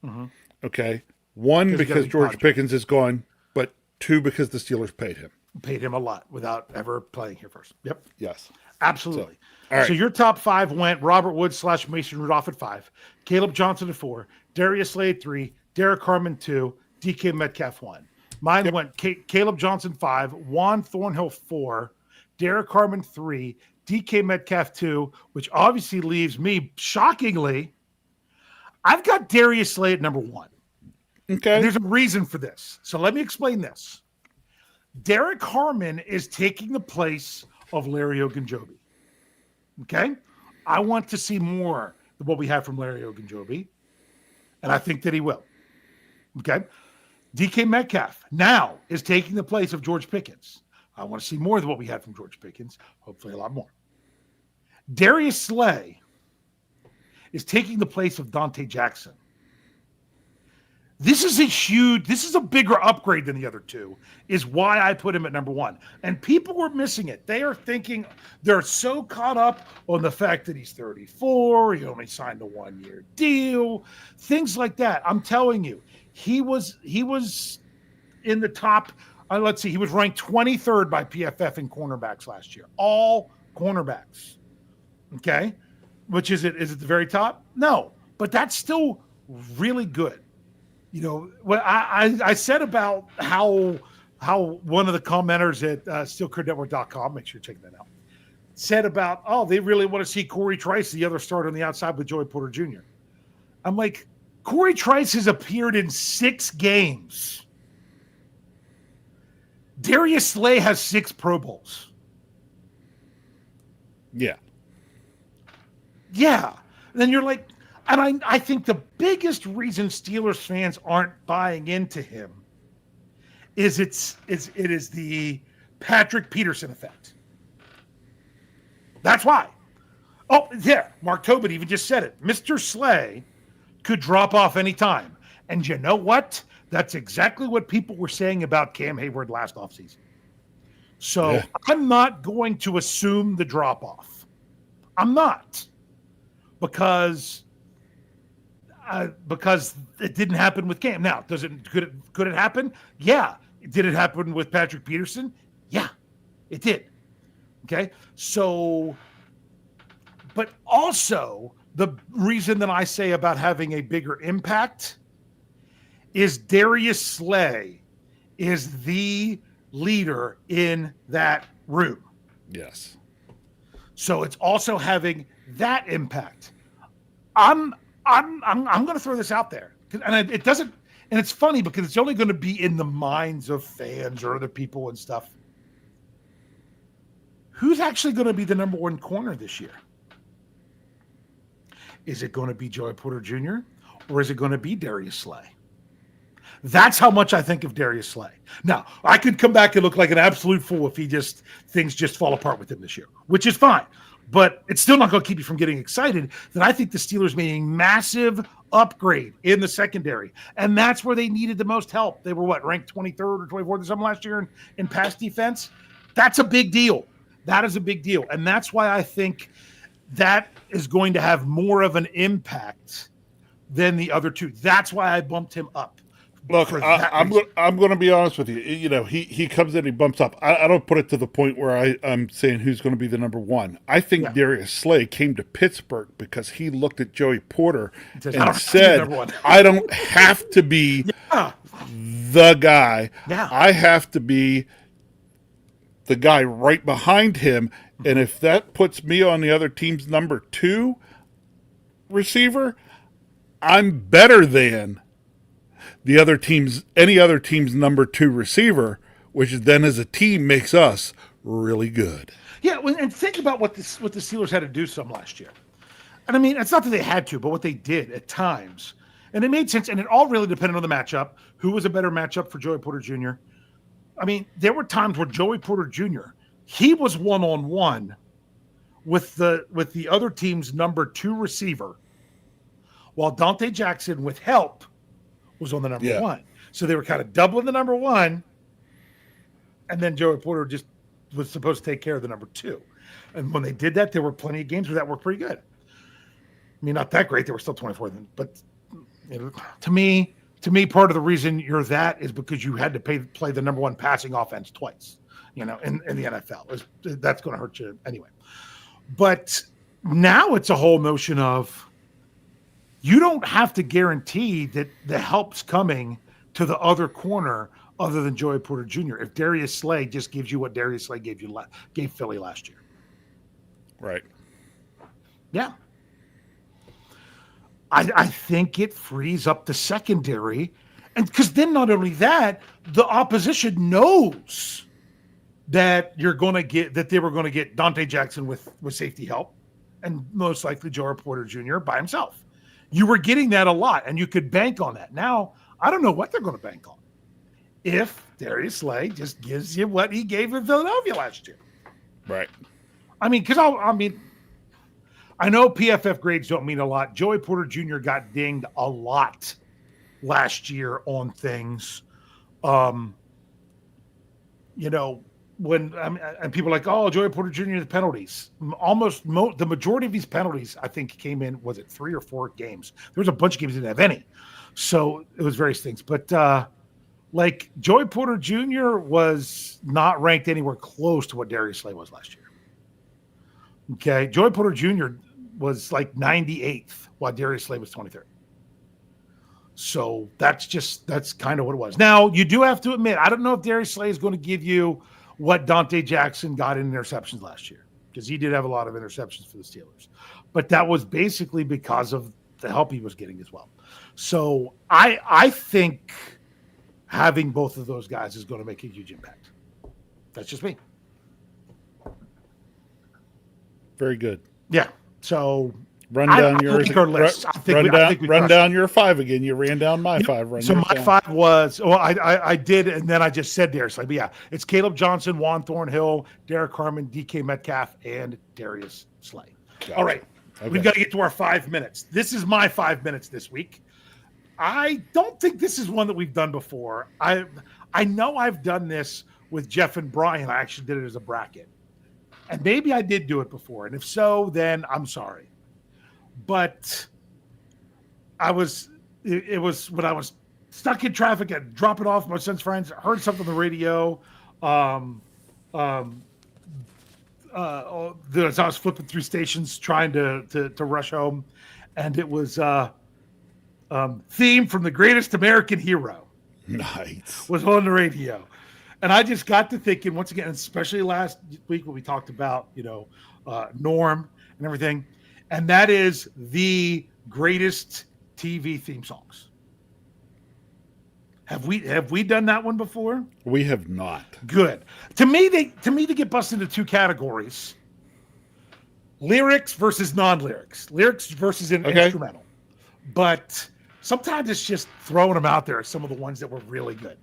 Mm-hmm. Okay. One, because George Pickens is gone, but two, because the Steelers paid him. Paid him a lot without ever playing here first. Yep. Yes. Absolutely. All right. So your top five went Robert Woods / Mason Rudolph at 5, Caleb Johnson at 4, Darius Slay at 3, Derek Harmon 2, DK Metcalf 1. Mine went Caleb Johnson 5, Juan Thornhill 4, Derek Harmon 3, DK Metcalf 2, which obviously leaves me, shockingly, I've got Darius Slay at number 1. Okay. And there's a reason for this. So let me explain this. Derek Harmon is taking the place of Larry Ogunjobi. Okay? I want to see more than what we have from Larry Ogunjobi, and I think that he will. Okay? DK Metcalf now is taking the place of George Pickens. I want to see more than what we had from George Pickens, hopefully a lot more. Darius Slay is taking the place of Dante Jackson. This is a bigger upgrade than the other two, is why I put him at number 1. And people were missing it. They are thinking, they're so caught up on the fact that he's 34, he only signed a 1-year deal, things like that. I'm telling you, he was in the top, let's see, he was ranked 23rd by PFF in cornerbacks last year. All cornerbacks. Okay? Which is it the very top? No, but that's still really good. What I said about how one of the commenters at SteelCurveNetwork.com, make sure you check that out, said about, they really want to see Corey Trice, the other starter on the outside with Joey Porter Jr. I'm like, Corey Trice has appeared in 6 games. Darius Slay has 6 Pro Bowls. Yeah. Yeah. And then you're like, and I think the biggest reason Steelers fans aren't buying into him is it is the Patrick Peterson effect. That's why. Oh, yeah. Mark Tobin even just said it. Mr. Slay could drop off any time. And you know what? That's exactly what people were saying about Cam Hayward last offseason. So I'm not going to assume the drop off. I'm not. Because it didn't happen with Cam. Now, could it happen? Yeah. Did it happen with Patrick Peterson? Yeah, it did. Okay. So, but also the reason that I say about having a bigger impact is Darius Slay is the leader in that room. Yes. So it's also having that impact. I'm going to throw this out there, and it doesn't. And it's funny because it's only going to be in the minds of fans or other people and stuff. Who's actually going to be the number one corner this year? Is it going to be Joey Porter Jr. or is it going to be Darius Slay? That's how much I think of Darius Slay. Now, I could come back and look like an absolute fool if things just fall apart with him this year, which is fine. But it's still not going to keep you from getting excited that I think the Steelers made a massive upgrade in the secondary. And that's where they needed the most help. They were ranked 23rd or 24th or something last year in pass defense? That's a big deal. That is a big deal. And that's why I think that is going to have more of an impact than the other two. That's why I bumped him up. Look, I'm going to be honest with you. You know, he comes in, he bumps up. I don't put it to the point where I'm saying who's going to be the number one. I think Darius Slay came to Pittsburgh because he looked at Joey Porter and said, I don't have to be the guy. Yeah. I have to be the guy right behind him. And if that puts me on the other team's number 2 receiver, I'm better than any other team's number 2 receiver, which then as a team makes us really good. Yeah, and think about what the Steelers had to do some last year. And I mean, it's not that they had to, but what they did at times. And it made sense, and it all really depended on the matchup. Who was a better matchup for Joey Porter Jr.? I mean, there were times where Joey Porter Jr., he was one-on-one with the other team's number 2 receiver, while Dante Jackson, with help, was on the number 1. So they were kind of doubling the number 1, and then Joey Porter just was supposed to take care of the number 2. And when they did that, there were plenty of games where that worked pretty good. I mean, not that great. They were still 24th, but to me, part of the reason you're that is because you had to play the number 1 passing offense twice, in the NFL. That's going to hurt you anyway. But now it's a whole notion of you don't have to guarantee that the help's coming to the other corner other than Joey Porter Jr. if Darius Slay just gives you what Darius Slay gave Philly last year. Right. Yeah. I think it frees up the secondary. And because then not only that, the opposition knows that they were going to get Dante Jackson with safety help and most likely Joey Porter Jr. by himself. You were getting that a lot, and you could bank on that. Now, I don't know what they're going to bank on. If Darius Slay just gives you what he gave in Philadelphia last year. Right. I mean, because I know PFF grades don't mean a lot. Joey Porter Jr. got dinged a lot last year on things. And people are like, oh, Joey Porter Jr. the penalties. The majority of these penalties, I think, came in, was it 3 or 4 games? There was a bunch of games that didn't have any. So it was various things. But Joey Porter Jr. was not ranked anywhere close to what Darius Slay was last year. Okay. Joey Porter Jr. was like 98th while Darius Slay was 23rd. So that's kind of what it was. Now, you do have to admit, I don't know if Darius Slay is going to give you what Dante Jackson got in interceptions last year, because he did have a lot of interceptions for the Steelers. But that was basically because of the help he was getting as well. So I think having both of those guys is going to make a huge impact. That's just me. Very good. Yeah. So run down your 5 again. You ran down my 5. So my 5 was, I did, and then I just said Darius Slay. But yeah, it's Caleb Johnson, Juan Thornhill, Derek Harmon, DK Metcalf, and Darius Slay. Gotcha. All right. Okay. We've got to get to our 5 minutes. This is my 5 minutes this week. I don't think this is one that we've done before. I know I've done this with Jeff and Brian. I actually did it as a bracket. And maybe I did do it before. And if so, then I'm sorry. But it was when I was stuck in traffic and dropping off my son's friends, heard something on the radio. As I was flipping through stations trying to rush home, and it was theme from The Greatest American Hero. Nice. Was on the radio. And I just got to thinking once again, especially last week when we talked about, Norm and everything, and that is the greatest TV theme songs. Have we done that one before? We have not. Good. To me, they get busted into two categories: lyrics versus non-lyrics, lyrics versus an instrumental. But sometimes it's just throwing them out there as some of the ones that were really good.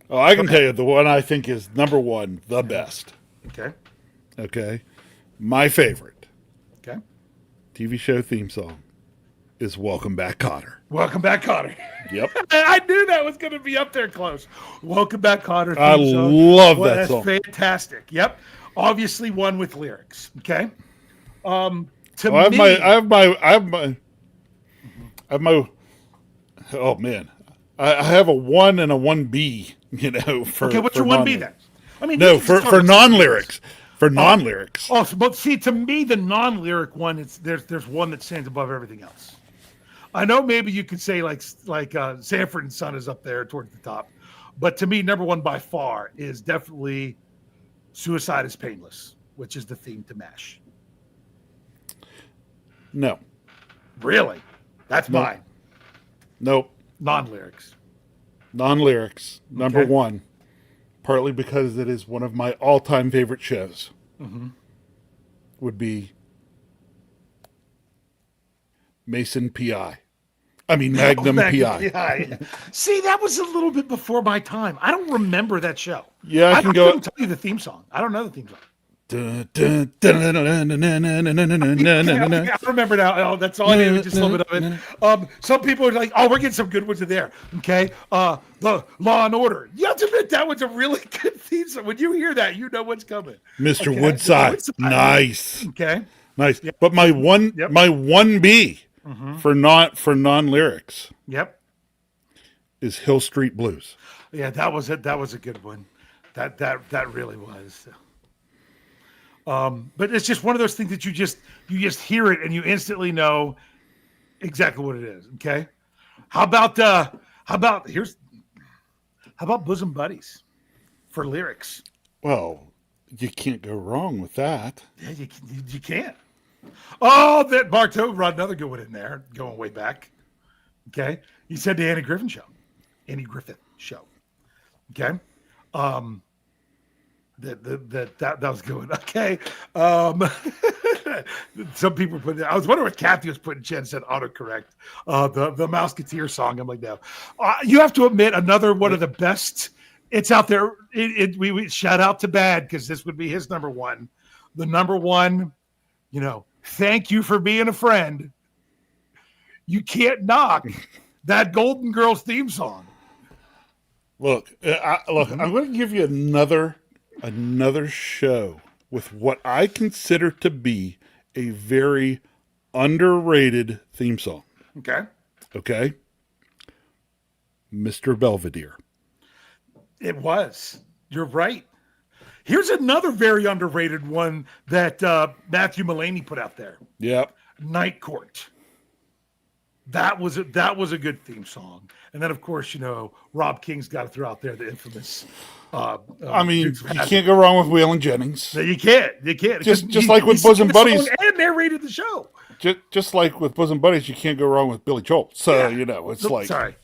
Oh, I can tell you the one I think is number one, the best. Okay. Okay. My favorite Okay. TV show theme song is Welcome Back, Kotter. Welcome back, Cotter. Yep. I knew that was going to be up there close. Welcome back, Cotter. I love that that's song. Fantastic. Yep. Obviously one with lyrics. Okay. To I me, have my, oh man. I have a 1 and a 1B, for okay, what's for your 1B non- then? I mean, No, you can just for start with non-lyrics. For non-lyrics. Oh, but see, to me, the non-lyric one, there's one that stands above everything else. I know maybe you could say like Sanford and Son is up there towards the top, but to me, number one by far is definitely "Suicide is Painless," which is the theme to MASH. No. Really, that's Nope. mine. Nope. Non-lyrics. Non-lyrics. Number Okay. one. Partly because it is one of my all-time favorite shows. Would be Mason P.I. I mean, Magnum P.I. Yeah. See, that was a little bit before my time. I don't remember that show. Yeah, I can go. couldn't tell you the theme song. I don't know the theme song. Dun, dun, dun, dun, dun, dun, dun, dun, dun, dun, dun, dun, dun. I remember now. Oh, that's all I needed, just a little bit of it. Some people are like, "Oh, we're getting some good ones in there." Okay, the Law and Order. You have to admit that was a really good theme song. When you hear that, you know what's coming. Mr. Okay, Woodside. Nice. Okay, Nice. But my one Yep. my 1B for non-lyrics yep, is Hill Street Blues. yeah, that was it. That was a good one. That really was. But it's just one of those things that you just hear it and you instantly know exactly what it is. Okay, how about Bosom Buddies for lyrics? Well, you can't go wrong with that. Yeah, you can't. Oh, that Bartow brought another good one in there, going way back. Okay, he said the Annie Griffith Show. Okay, that was good. Okay, some people put. I was wondering what Kathy was putting. Jen said autocorrect. The Mouseketeer song. I'm like, no. You have to admit another one of the best. It's out there. We shout out to Bad because this would be his number one. The number one. Thank you for being a friend. You can't knock that Golden Girls theme song. Look, I'm going to give you another show with what I consider to be a very underrated theme song. Okay. Okay? Mr. Belvedere. It was. You're right. Here's another very underrated one that Matthew Mullaney put out there. Yep. Night Court. That was a good theme song. And then, of course, Rob King's got to throw out there the infamous. I mean, Dukes of you Hazzard. can't go wrong with Waylon Jennings. No, you can't. Just like with Bosom Buddies. And narrated the show. Just like with Bosom Buddies, you can't go wrong with Billy Joel. So, it's No, like... Sorry.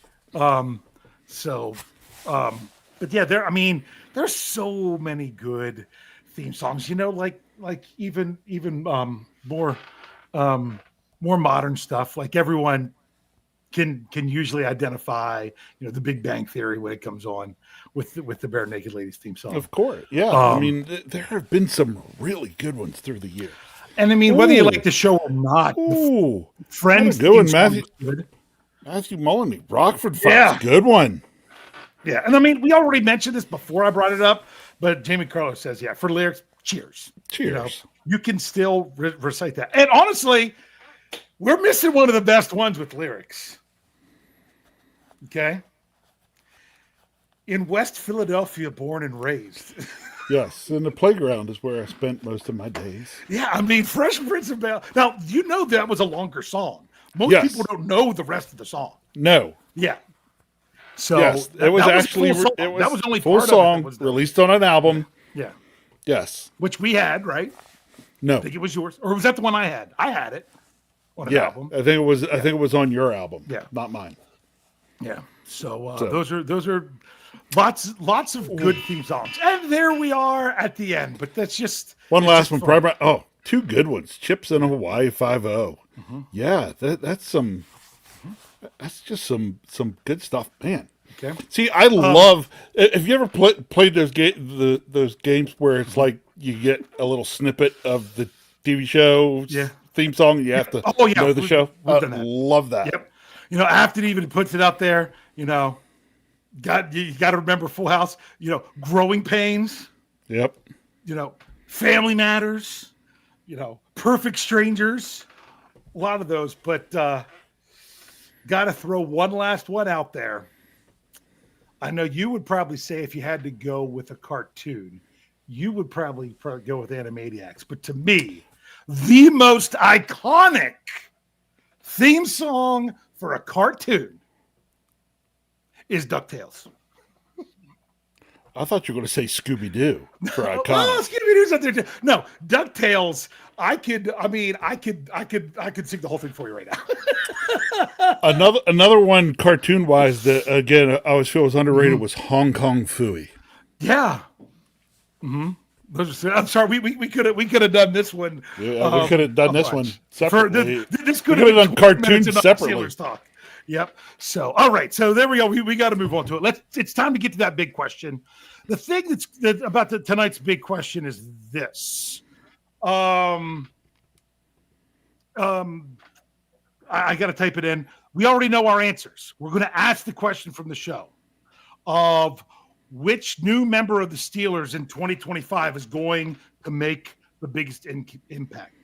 But yeah, there's so many good theme songs, like even more modern stuff. Like everyone can usually identify, the Big Bang Theory when it comes on with the Bare Naked Ladies theme song. Of course. Yeah. There have been some really good ones through the years. And whether you like the show or not, Ooh. Friends Good one, theme song Matthew. was good. Matthew Mulleney, Rockford Files. Yeah. Good one. Yeah, and we already mentioned this before I brought it up, but Jamie Carlos says, for lyrics, cheers. Cheers. You can still recite that. And honestly, we're missing one of the best ones with lyrics. Okay? In West Philadelphia, born and raised. Yes, and the playground is where I spent most of my days. Yeah, Fresh Prince of Bel. Now, that was a longer song. Most Yes. people don't know the rest of the song. No. Yeah. So Yes, it was actually a full song. it was that was only full part song of it. Was released on an album. yeah, Yes. which we had, right? No. I think it was yours, or was that the one I had? I had it on an Yeah. album. I think it was. I think it was on your album. Yeah. Not mine. Yeah. So, So- those are lots of good theme songs, and there we are at the end. But that's just One it's last just one. fun. Private. Oh, two good ones. Chips in Hawaii 5-0. Yeah, that's some. That's just some good stuff, man. Okay. See, I love. Have you ever played those those games where it's like you get a little snippet of the TV show theme song? And you have to know the show. We've done that. Love that. Yep. After it even puts it out there, you got to remember Full House. Growing Pains. Yep. Family Matters. Perfect Strangers. A lot of those, but got to throw one last one out there. I know you would probably say if you had to go with a cartoon, you would probably go with Animaniacs. But to me, the most iconic theme song for a cartoon is DuckTales. I thought you were going to say Scooby Doo for iconic. Well, Scooby-Doo's up there too. No, DuckTales. I could sing the whole thing for you right now. Another one cartoon wise that again I always feel was underrated was Hong Kong Phooey. Yeah. I'm sorry. We could have done this one. Yeah, we could have done this one separately. This could We have could have done cartoons separately. Steelers talk. Yep. So, all right. So there we go. We got to move on to it. It's time to get to that big question. The thing that's about tonight's big question is this. I got to type it in. We already know our answers. We're going to ask the question from the show of which new member of the Steelers in 2025 is going to make the biggest impact.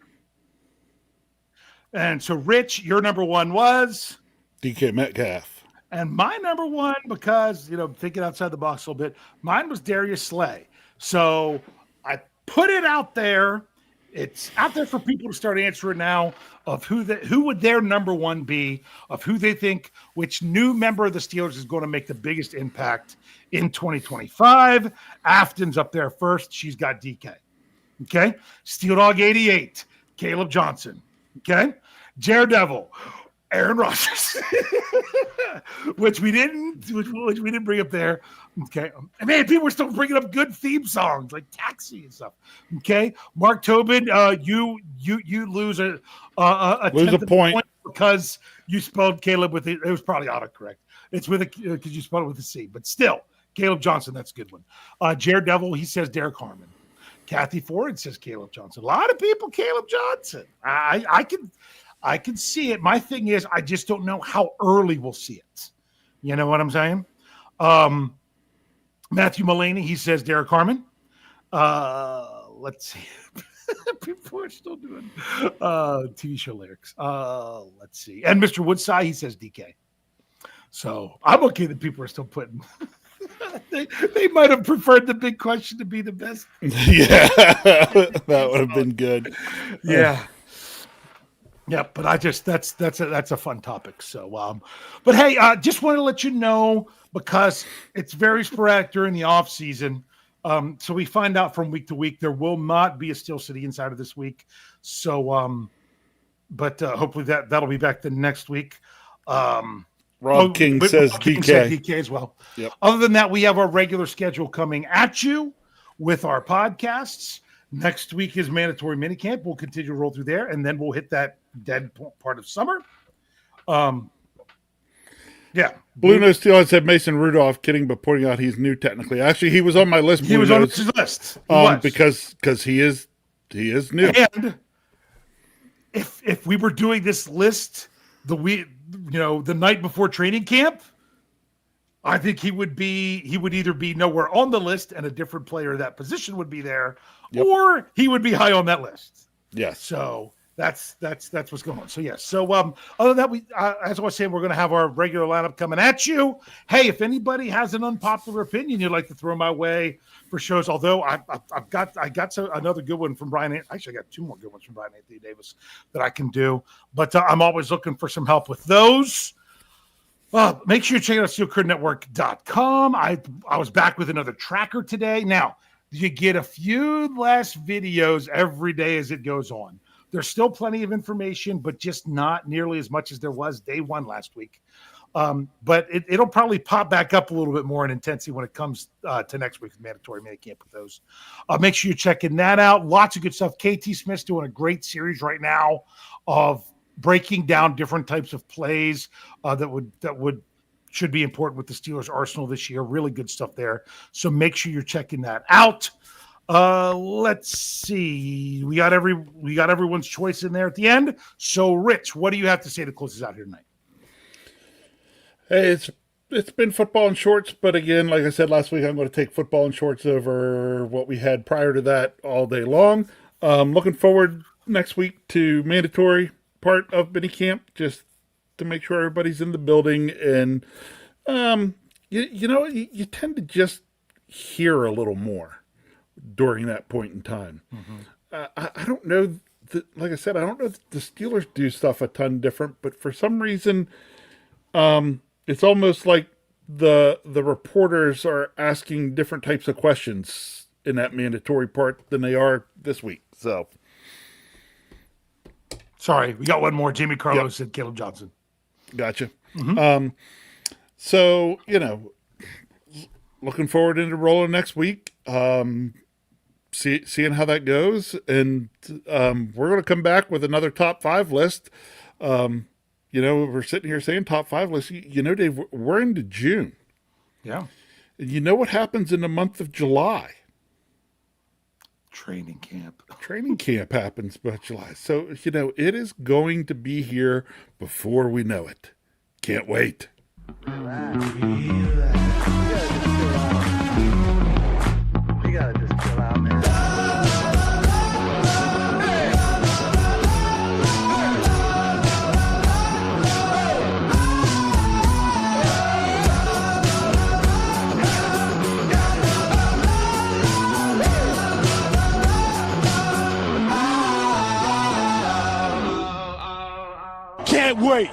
And so, Rich, your number one was DK Metcalf. And my number one, because, thinking outside the box a little bit, mine was Darius Slay. So I put it out there. It's out there for people to start answering now of who would their number one be, of who they think, which new member of the Steelers is going to make the biggest impact in 2025. Afton's up there first. She's got DK. Okay. Steel Dog 88, Caleb Johnson. Okay. Daredevil, Aaron Rodgers, which we didn't bring up there. Okay, and man, people are still bringing up good theme songs like Taxi and stuff. Okay, Mark Tobin, you lose a point because you spelled Caleb with it. It was probably autocorrect. It's with because you spelled it with a C, but still, Caleb Johnson, that's a good one. Jared Devil, he says Derek Harmon. Kathy Ford says Caleb Johnson. A lot of people, Caleb Johnson. I can see it. My thing is, I just don't know how early we'll see it. You know what I'm saying? Matthew Mullaney, he says Derek Harmon. Let's see. People are still doing TV show lyrics. Let's see. And Mr. Woodside, he says DK. So I'm okay that people are still putting. They might have preferred the big question to be the best. Yeah, that would have been good. Yeah. Yeah, but that's a fun topic. So, but hey, just want to let you know because it's very sporadic during the off season. So we find out from week to week. There will not be a Steel City Insider this week. So, but hopefully that'll be back the next week. Rob King says DK. Said DK as well. Yep. Other than that, we have our regular schedule coming at you with our podcasts. Next week is mandatory minicamp. We'll continue to roll through there, and then we'll hit that dead part of summer. Yeah. Blue Nose Steel said Mason Rudolph, kidding, but pointing out he's new technically. Actually, he was on my list. He was on his list. Because he is new. And if we were doing this list the night before training camp, I think he would either be nowhere on the list and a different player of that position would be there, or he would be high on that list. Yes. So that's what's going on. So yes. So other than that, we as I was saying, we're going to have our regular lineup coming at you. Hey, if anybody has an unpopular opinion you'd like to throw my way for shows, although I got another good one from Brian. Actually, I got two more good ones from Brian Anthony Davis that I can do. But I'm always looking for some help with those. Well, make sure you check out SteelCurtainNetwork.com. I was back with another tracker today. Now, you get a few less videos every day as it goes on. There's still plenty of information, but just not nearly as much as there was day one last week. But it'll probably pop back up a little bit more in intensity when it comes to next week's mandatory minicamp with those. Make sure you're checking that out. Lots of good stuff. KT Smith's doing a great series right now of breaking down different types of plays that should be important with the Steelers arsenal this year. Really good stuff there. So make sure you're checking that out. Let's see. We got everyone's choice in there at the end. So Rich, what do you have to say to close us out here tonight? Hey, it's been football in shorts, but again, like I said last week, I'm going to take football in shorts over what we had prior to that all day long. Looking forward next week to mandatory part of minicamp, just to make sure everybody's in the building. And you tend to just hear a little more during that point in time. I don't know like I said, I don't know if the Steelers do stuff a ton different, but for some reason it's almost like the reporters are asking different types of questions in that mandatory part than they are this week. So sorry, we got one more. Jamie Carlos and Caleb Johnson. Gotcha. So, looking forward into rolling next week, seeing how that goes. And we're going to come back with another top 5 list. We're sitting here saying top 5 list. Dave, we're into June. Yeah. And you know what happens in the month of July? Training camp. Training camp happens by July. So, it is going to be here before we know it. Can't wait. Relax. You gotta just chill out, man. Can't wait.